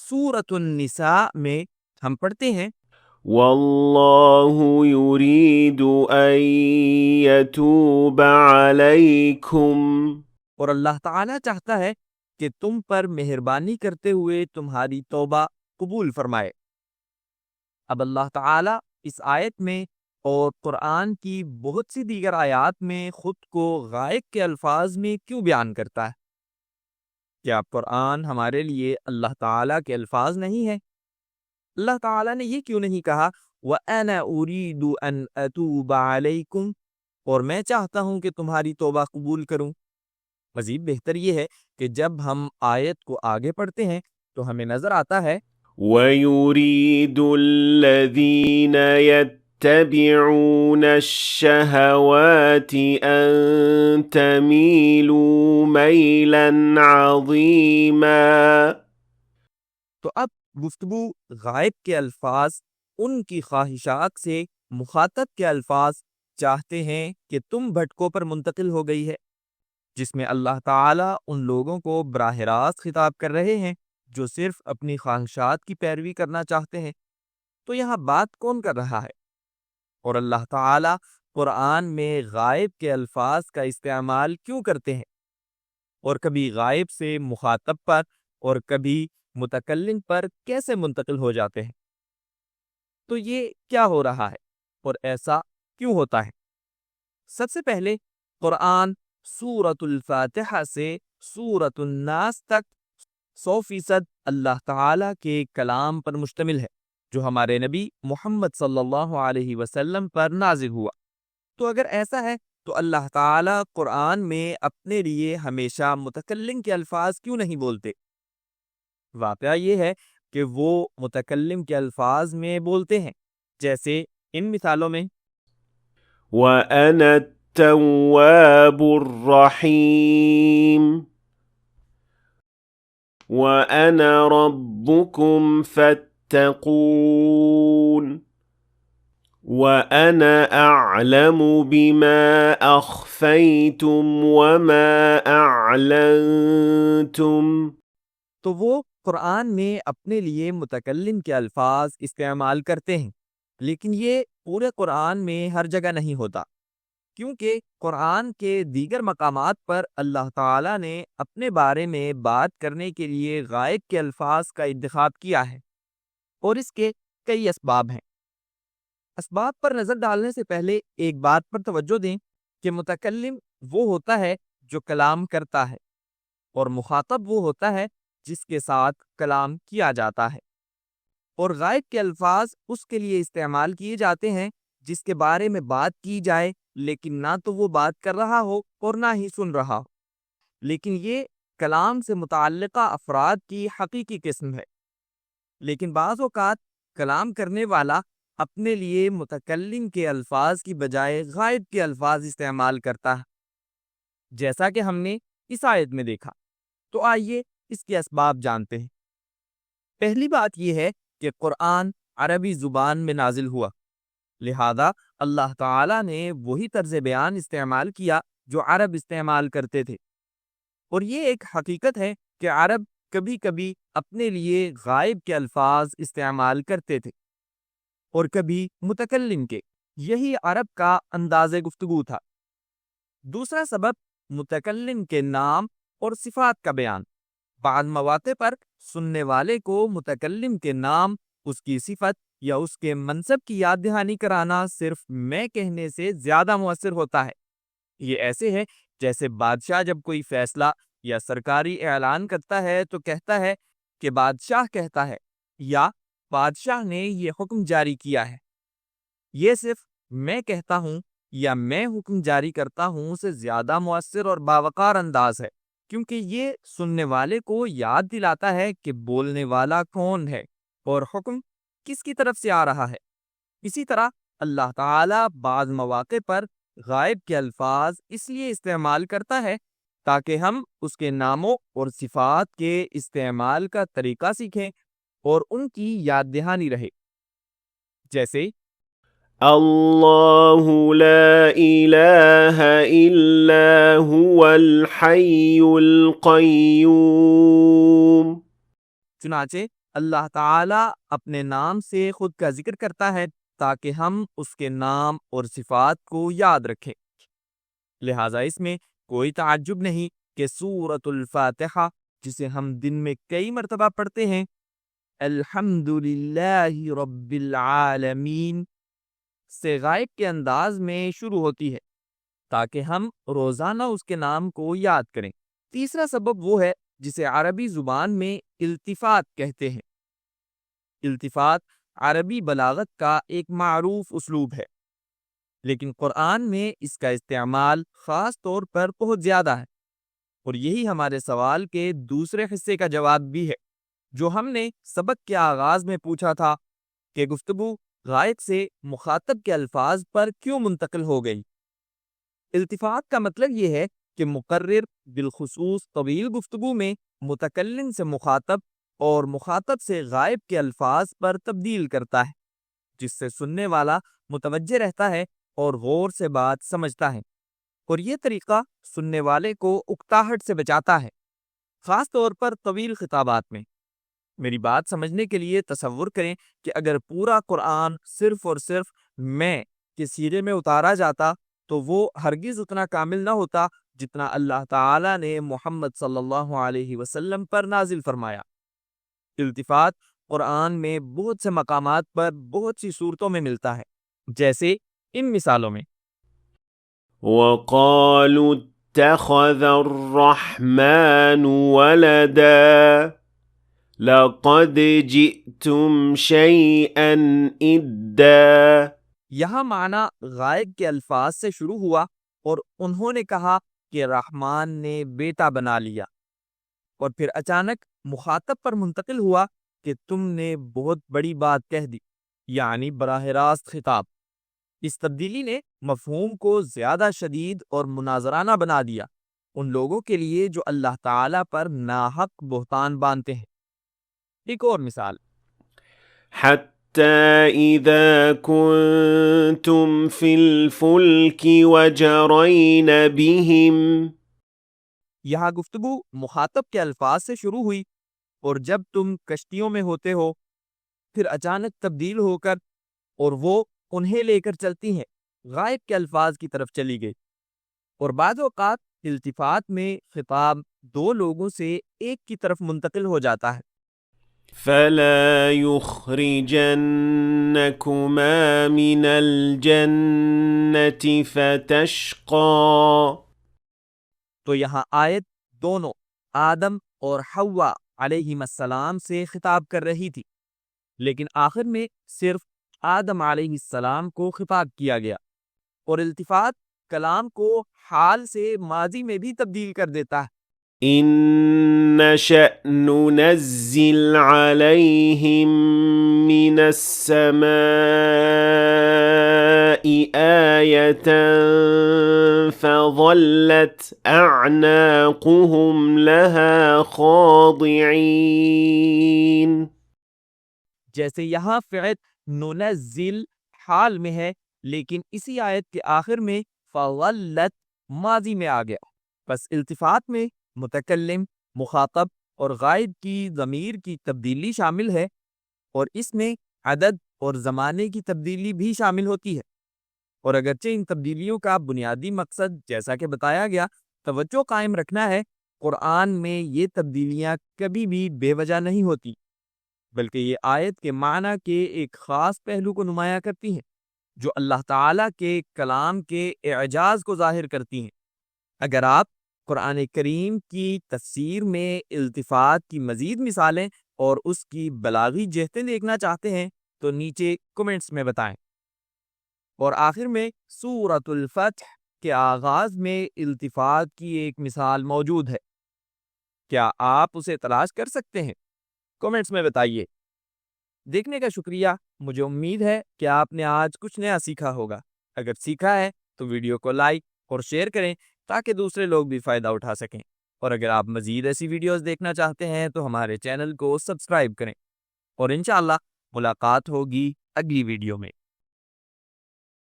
سورۃ النساء میں ہم پڑھتے ہیں واللہ یرید ان یتوب علیکم، اور اللہ تعالیٰ چاہتا ہے کہ تم پر مہربانی کرتے ہوئے تمہاری توبہ قبول فرمائے۔ اب اللہ تعالیٰ اس آیت میں اور قرآن کی بہت سی دیگر آیات میں خود کو غائب کے الفاظ میں کیوں بیان کرتا ہے؟ کیا قرآن ہمارے لیے اللہ تعالیٰ کے الفاظ نہیں ہے؟ اللہ تعالیٰ نے یہ کیوں نہیں کہا وَأَنَا أُرِيدُ أَنْ أَتُوبَ عَلَيْكُمْ، اور میں چاہتا ہوں کہ تمہاری توبہ قبول کروں؟ مزید بہتر یہ ہے کہ جب ہم آیت کو آگے پڑھتے ہیں تو ہمیں نظر آتا ہے وَيُرِيدُ الَّذِينَ يَتَّبِعُونَ الشَّهَوَاتِ أَن تَمِيلُوا مَيْلًا عَظِيمًا۔ تو اب گفتگو غائب کے الفاظ ان کی خواہشات سے مخاطب کے الفاظ چاہتے ہیں کہ تم بھٹکوں پر منتقل ہو گئی ہے، جس میں اللہ تعالیٰ ان لوگوں کو براہ راست خطاب کر رہے ہیں جو صرف اپنی خواہشات کی پیروی کرنا چاہتے ہیں۔ تو یہاں بات کون کر رہا ہے؟ اور اللہ تعالیٰ قرآن میں غائب کے الفاظ کا استعمال کیوں کرتے ہیں، اور کبھی غائب سے مخاطب پر اور کبھی متکلم پر کیسے منتقل ہو جاتے ہیں؟ تو یہ کیا ہو رہا ہے اور ایسا کیوں ہوتا ہے؟ سب سے پہلے قرآن سورۃ الفاتحہ سے سورۃ الناس تک 100% اللہ تعالیٰ کے کلام پر مشتمل ہے جو ہمارے نبی محمد صلی اللہ علیہ وسلم پر نازل ہوا۔ تو اگر ایسا ہے تو اللہ تعالیٰ قرآن میں اپنے لیے ہمیشہ متکلم کے الفاظ کیوں نہیں بولتے؟ واقعہ یہ ہے کہ وہ متکلم کے الفاظ میں بولتے ہیں، جیسے ان مثالوں میں وَأَنَا التَّوَّابُ الرَّحِيمُ، وَأَنَا رَبُّكُمْ فَاتَّقُونِ، وَأَنَا أَعْلَمُ بِمَا أَخْفَيْتُمْ وَمَا أَعْلَنْتُمْ۔ تو وہ قرآن میں اپنے لیے متکلم کے الفاظ استعمال کرتے ہیں، لیکن یہ پورے قرآن میں ہر جگہ نہیں ہوتا، کیونکہ قرآن کے دیگر مقامات پر اللہ تعالیٰ نے اپنے بارے میں بات کرنے کے لیے غائب کے الفاظ کا انتخاب کیا ہے، اور اس کے کئی اسباب ہیں۔ اسباب پر نظر ڈالنے سے پہلے ایک بات پر توجہ دیں کہ متکلم وہ ہوتا ہے جو کلام کرتا ہے، اور مخاطب وہ ہوتا ہے جس کے ساتھ کلام کیا جاتا ہے، اور غائب کے الفاظ اس کے لیے استعمال کیے جاتے ہیں جس کے بارے میں بات کی جائے لیکن نہ تو وہ بات کر رہا ہو اور نہ ہی سن رہا ہو، لیکن یہ کلام سے متعلقہ افراد کی حقیقی قسم ہے۔ لیکن بعض اوقات کلام کرنے والا اپنے لیے متکلم کے الفاظ کی بجائے غائب کے الفاظ استعمال کرتا ہے، جیسا کہ ہم نے اس آیت میں دیکھا۔ تو آئیے اس کے اسباب جانتے ہیں۔ پہلی بات یہ ہے کہ قرآن عربی زبان میں نازل ہوا، لہذا اللہ تعالیٰ نے وہی طرز بیان استعمال کیا جو عرب استعمال کرتے تھے، اور یہ ایک حقیقت ہے کہ عرب کبھی کبھی اپنے لیے غائب کے الفاظ استعمال کرتے تھے اور کبھی متکلم کے۔ یہی عرب کا انداز گفتگو تھا۔ دوسرا سبب متکلم کے نام اور صفات کا بیان۔ بعض مواقع پر سننے والے کو متکلم کے نام، اس کی صفت یا اس کے منصب کی یاد دہانی کرانا صرف میں کہنے سے زیادہ مؤثر ہوتا ہے۔ یہ ایسے ہے جیسے بادشاہ جب کوئی فیصلہ یا سرکاری اعلان کرتا ہے تو کہتا ہے کہ بادشاہ کہتا ہے، یا بادشاہ نے یہ حکم جاری کیا ہے۔ یہ صرف میں کہتا ہوں یا میں حکم جاری کرتا ہوں سے زیادہ مؤثر اور باوقار انداز ہے، کیونکہ یہ سننے والے کو یاد دلاتا ہے کہ بولنے والا کون ہے اور حکم کس کی طرف سے آ رہا ہے۔ اسی طرح اللہ تعالیٰ بعض مواقع پر غائب کے الفاظ اس لیے استعمال کرتا ہے تاکہ ہم اس کے ناموں اور صفات کے استعمال کا طریقہ سیکھیں اور ان کی یاد دہانی رہے، جیسے اللہ لا الہ الا هو الحی القیوم۔ چنانچہ اللہ تعالیٰ اپنے نام سے خود کا ذکر کرتا ہے تاکہ ہم اس کے نام اور صفات کو یاد رکھیں۔ لہٰذا اس میں کوئی تعجب نہیں کہ سورۃ الفاتحہ، جسے ہم دن میں کئی مرتبہ پڑھتے ہیں، الحمد للہ رب العالمین سے غائب کے انداز میں شروع ہوتی ہے تاکہ ہم روزانہ اس کے نام کو یاد کریں۔ تیسرا سبب وہ ہے جسے عربی زبان میں التفات کہتے ہیں۔ التفات عربی بلاغت کا ایک معروف اسلوب ہے، لیکن قرآن میں اس کا استعمال خاص طور پر بہت زیادہ ہے، اور یہی ہمارے سوال کے دوسرے حصے کا جواب بھی ہے، جو ہم نے سبق کے آغاز میں پوچھا تھا کہ گفتگو غائب سے مخاطب کے الفاظ پر کیوں منتقل ہو گئی۔ التفات کا مطلب یہ ہے کہ مقرر بالخصوص طویل گفتگو میں متکلم سے مخاطب اور مخاطب سے غائب کے الفاظ پر تبدیل کرتا ہے، جس سے سننے والا متوجہ رہتا ہے اور غور سے بات سمجھتا ہے، اور یہ طریقہ سننے والے کو اکتاہٹ سے بچاتا ہے، خاص طور پر طویل خطابات میں۔ میری بات سمجھنے کے لیے تصور کریں کہ اگر پورا قرآن صرف اور صرف میں کے سیرے میں اتارا جاتا تو وہ ہرگز اتنا کامل نہ ہوتا جتنا اللہ تعالیٰ نے محمد صلی اللہ علیہ وسلم پر نازل فرمایا۔ التفات قرآن میں بہت سے مقامات پر بہت سی صورتوں میں ملتا ہے، جیسے ان مثالوں میں وَقَالُوا اتَّخَذَ الرَّحْمَنُ وَلَدًا لَقَدْ جِئْتُمْ شَيْئًا إِدًّا۔ یہاں معنی غائب کے الفاظ سے شروع ہوا اور انہوں نے کہا کہ رحمان نے بیٹا بنا لیا، اور پھر اچانک مخاطب پر منتقل ہوا کہ تم نے بہت بڑی بات کہہ دی، یعنی براہ راست خطاب۔ اس تبدیلی نے مفہوم کو زیادہ شدید اور مناظرانہ بنا دیا ان لوگوں کے لیے جو اللہ تعالیٰ پر ناحق بہتان باندھتے ہیں۔ ایک اور مثال، حَتَّى إِذَا كُنتُمْ فِي الْفُلْكِ وَجَرَيْنَ بِهِمْ۔ یہاں گفتگو مخاطب کے الفاظ سے شروع ہوئی، اور جب تم کشتیوں میں ہوتے ہو پھر اچانک تبدیل ہو کر اور وہ انہیں لے کر چلتی ہیں غائب کے الفاظ کی طرف چلی گئی، اور بعض اوقات التفات میں خطاب دو لوگوں سے ایک کی طرف منتقل ہو جاتا ہے۔ فَلَا يُخْرِجَنَّكُمَا مِنَ الْجَنَّةِ فَتَشْقَى۔ تو یہاں آیت دونوں آدم اور حوا علیہم السلام سے خطاب کر رہی تھی، لیکن آخر میں صرف آدم علیہ السلام کو خطاب کیا گیا، اور التفات کلام کو حال سے ماضی میں بھی تبدیل کر دیتا ہے۔ إِن نَّشَأْ نُنَزِّلْ عَلَيْهِم مِّنَ السَّمَاءِ آيَةً فَظَلَّتْ أَعْنَاقُهُمْ لَهَا خَاضِعِينَ۔ جیسے یہاں فعل ننزل حال میں ہے، لیکن اسی آیت کے آخر میں فَظَلَّتْ ماضی میں آ گیا۔ پس التفات میں متکلم، مخاطب اور غائب کی ضمیر کی تبدیلی شامل ہے، اور اس میں عدد اور زمانے کی تبدیلی بھی شامل ہوتی ہے، اور اگرچہ ان تبدیلیوں کا بنیادی مقصد جیسا کہ بتایا گیا توجہ قائم رکھنا ہے، قرآن میں یہ تبدیلیاں کبھی بھی بے وجہ نہیں ہوتی، بلکہ یہ آیت کے معنی کے ایک خاص پہلو کو نمایاں کرتی ہیں جو اللہ تعالیٰ کے کلام کے اعجاز کو ظاہر کرتی ہیں۔ اگر آپ قرآن کریم کی تفسیر میں التفات کی مزید مثالیں اور اس کی بلاغی جہتیں دیکھنا چاہتے ہیں تو نیچے کمنٹس میں بتائیں۔ اور آخر میں سورۃ الفتح کے آغاز میں التفات کی ایک مثال موجود ہے، کیا آپ اسے تلاش کر سکتے ہیں؟ کمنٹس میں بتائیے۔ دیکھنے کا شکریہ، مجھے امید ہے کہ آپ نے آج کچھ نیا سیکھا ہوگا۔ اگر سیکھا ہے تو ویڈیو کو لائک اور شیئر کریں تاکہ دوسرے لوگ بھی فائدہ اٹھا سکیں، اور اگر آپ مزید ایسی ویڈیوز دیکھنا چاہتے ہیں تو ہمارے چینل کو سبسکرائب کریں، اور انشاءاللہ ملاقات ہوگی اگلی ویڈیو میں۔